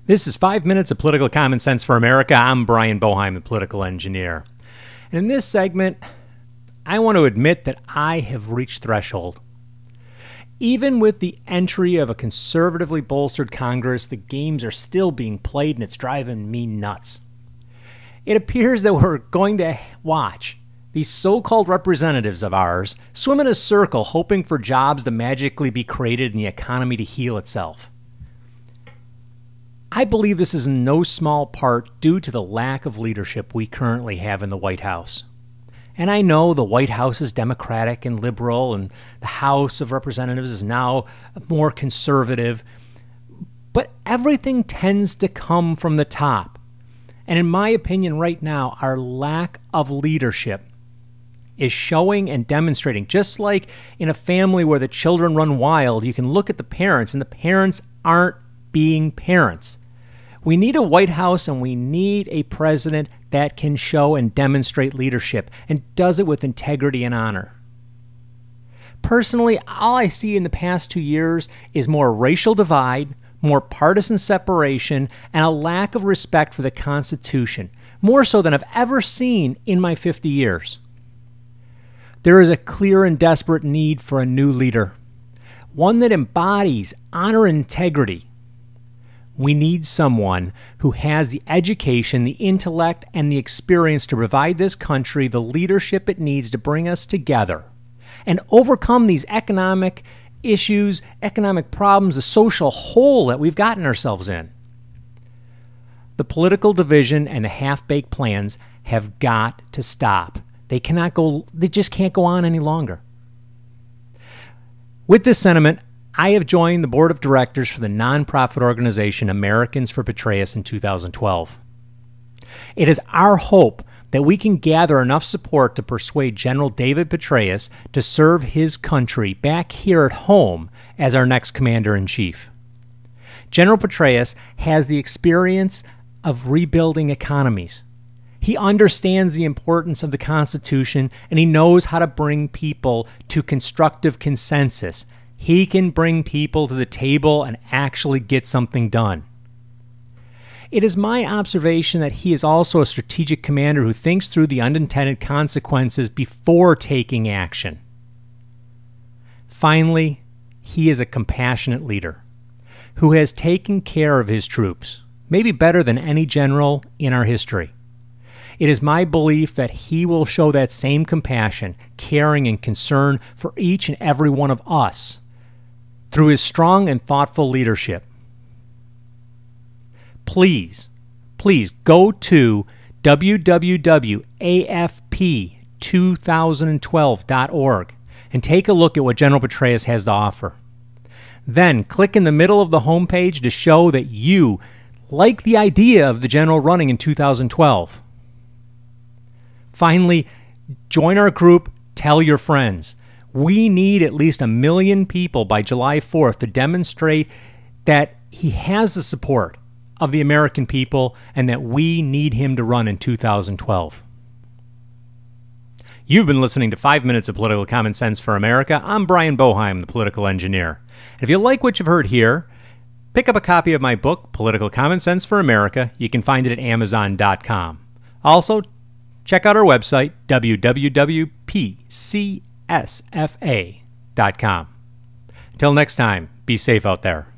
This is 5 Minutes of Political Common Sense for America. I'm Brian Boheim, the political engineer. And in this segment, I want to admit that I have reached threshold. Even with the entry of a conservatively bolstered Congress, the games are still being played and it's driving me nuts. It appears that we're going to watch these so-called representatives of ours swim in a circle hoping for jobs to magically be created and the economy to heal itself. I believe this is in no small part due to the lack of leadership we currently have in the White House. And I know the White House is Democratic and liberal, and the House of Representatives is now more conservative. But everything tends to come from the top. And in my opinion right now, our lack of leadership is showing and demonstrating. Just like in a family where the children run wild, you can look at the parents, and the parents aren't being parents. We need a White House and we need a president that can show and demonstrate leadership and does it with integrity and honor. Personally, all I see in the past 2 years is more racial divide, more partisan separation, and a lack of respect for the Constitution, more so than I've ever seen in my 50 years. There is a clear and desperate need for a new leader, one that embodies honor and integrity. We need someone who has the education, the intellect, and the experience to provide this country the leadership it needs to bring us together and overcome these economic issues, economic problems, the social hole that we've gotten ourselves in. The political division and the half-baked plans have got to stop. They just can't go on any longer. With this sentiment, I have joined the board of directors for the nonprofit organization Americans for Petraeus in 2012. It is our hope that we can gather enough support to persuade General David Petraeus to serve his country back here at home as our next commander-in-chief. General Petraeus has the experience of rebuilding economies. He understands the importance of the Constitution, and he knows how to bring people to constructive consensus. He can bring people to the table and actually get something done. It is my observation that he is also a strategic commander who thinks through the unintended consequences before taking action. Finally, he is a compassionate leader who has taken care of his troops, maybe better than any general in our history. It is my belief that he will show that same compassion, caring, and concern for each and every one of us through his strong and thoughtful leadership. Please go to www.afp2012.org and take a look at what General Petraeus has to offer. Then click in the middle of the homepage to show that you like the idea of the general running in 2012. Finally, join our group, tell your friends. We need at least 1 million people by July 4th to demonstrate that he has the support of the American people and that we need him to run in 2012. You've been listening to 5 Minutes of Political Common Sense for America. I'm Brian Boheim, the political engineer. And if you like what you've heard here, pick up a copy of my book, Political Common Sense for America. You can find it at Amazon.com. Also, check out our website, www.pcsfa.com. Until next time, be safe out there.